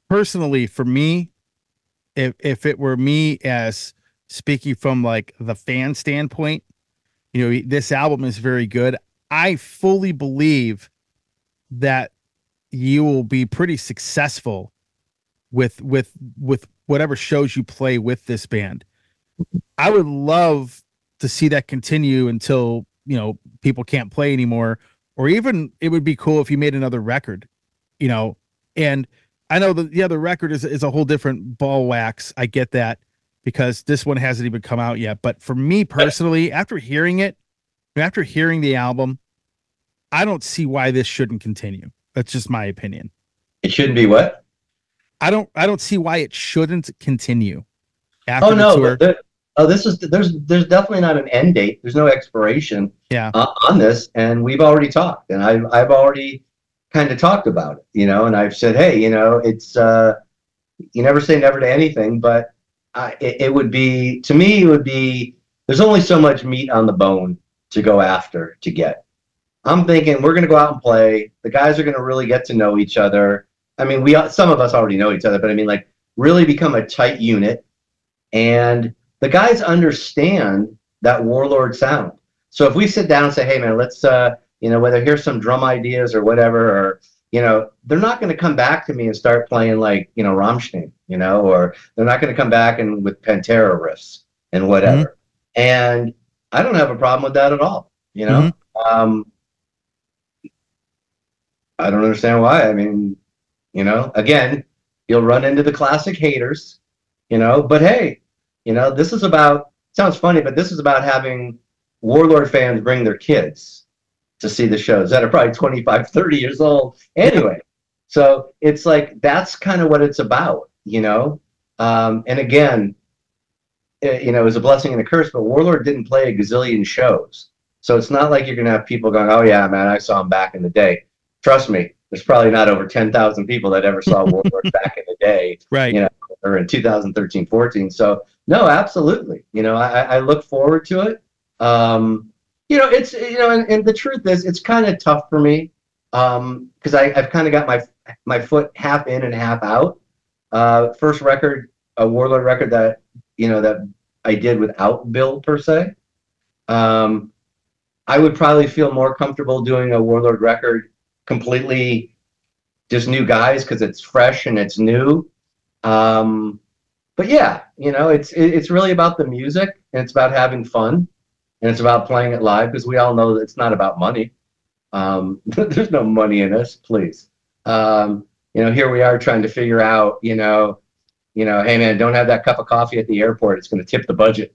personally, for me, if it were me as speaking from like the fan standpoint, this album is very good. I fully believe that you will be pretty successful with whatever shows you play with this band. I would love to see that continue until, people can't play anymore, or even it would be cool if you made another record, you know. And I know the other record is a whole different ball wax. I get that because this one hasn't even come out yet. But for me personally, after hearing it, after hearing the album, I don't see why this shouldn't continue. That's just my opinion. It shouldn't be what? I don't see why it shouldn't continue Oh after the no, tour. there's definitely not an end date. There's no expiration Yeah. on this, and we've already talked, and I've already kind of talked about it, and I've said, hey, it's you never say never to anything, but it would be, to me, it would be, there's only so much meat on the bone to go after to get. I'm thinking we're going to go out and play. The guys are going to really get to know each other. I mean, some of us already know each other, but I mean, like, really become a tight unit. And the guys understand that Warlord sound. So if we sit down and say, hey, man, let's, whether here's some drum ideas or whatever, or, they're not going to come back to me and start playing like, Rammstein, or they're not going to come back and with Pantera riffs and whatever. Mm-hmm. And I don't have a problem with that at all, Mm-hmm. I don't understand why. I mean, again, you'll run into the classic haters, but hey, this is about, sounds funny, but this is about having Warlord fans bring their kids to see the shows that are probably 25, 30 years old anyway. So it's like, that's kind of what it's about, and again, it was a blessing and a curse, but Warlord didn't play a gazillion shows. So it's not like you're going to have people going, oh yeah, man, I saw him back in the day. Trust me, there's probably not over 10,000 people that ever saw Warlord back in the day, right? Or in 2013, 14. So no, absolutely. I look forward to it. It's, and the truth is, it's kind of tough for me because I've kind of got my foot half in and half out. First record, a Warlord record that that I did without Bill per se. I would probably feel more comfortable doing a Warlord record completely just new guys because it's fresh and it's new. But yeah, it's really about the music, and it's about having fun, and it's about playing it live, because we all know that it's not about money. There's no money in this, please. Here we are trying to figure out, hey man, don't have that cup of coffee at the airport. It's going to tip the budget.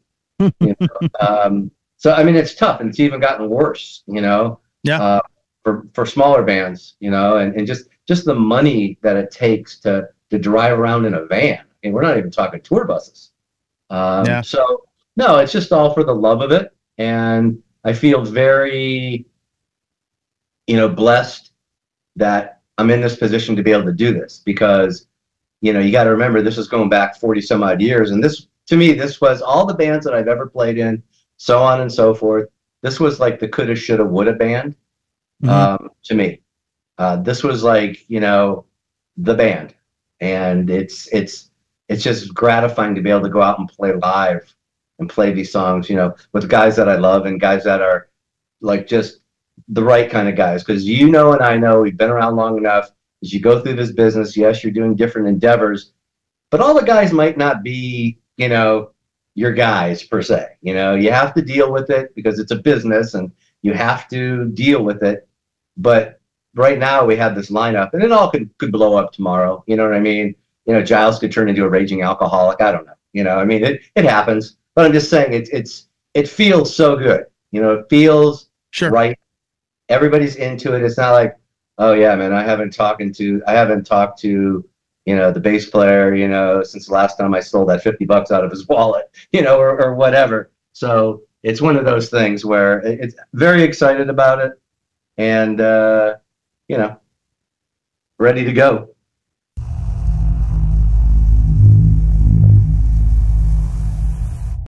So I mean, it's tough, and it's even gotten worse. Yeah. For smaller bands, and just the money that it takes to drive around in a van. And we're not even talking tour buses. Yeah. So no, it's just all for the love of it. And I feel very, blessed that I'm in this position to be able to do this, because, you got to remember, this is going back 40 some odd years. And this, to me, this was all the bands that I've ever played in, so on and so forth. This was like the coulda, shoulda, woulda band. Mm-hmm. To me, this was like, the band, and it's just gratifying to be able to go out and play live and play these songs, with guys that I love and guys that are like just the right kind of guys. Because and I know we've been around long enough. As you go through this business, yes, you're doing different endeavors, but all the guys might not be, your guys per se. You have to deal with it because it's a business, and you have to deal with it. But right now we have this lineup, and it all could blow up tomorrow. You know what I mean? Giles could turn into a raging alcoholic. I don't know. I mean, it happens. But I'm just saying, it feels so good. It feels right. Everybody's into it. It's not like, oh yeah, man, I haven't talked to the bass player, since the last time I stole that $50 out of his wallet, or whatever. So it's one of those things where it's very excited about it, and ready to go.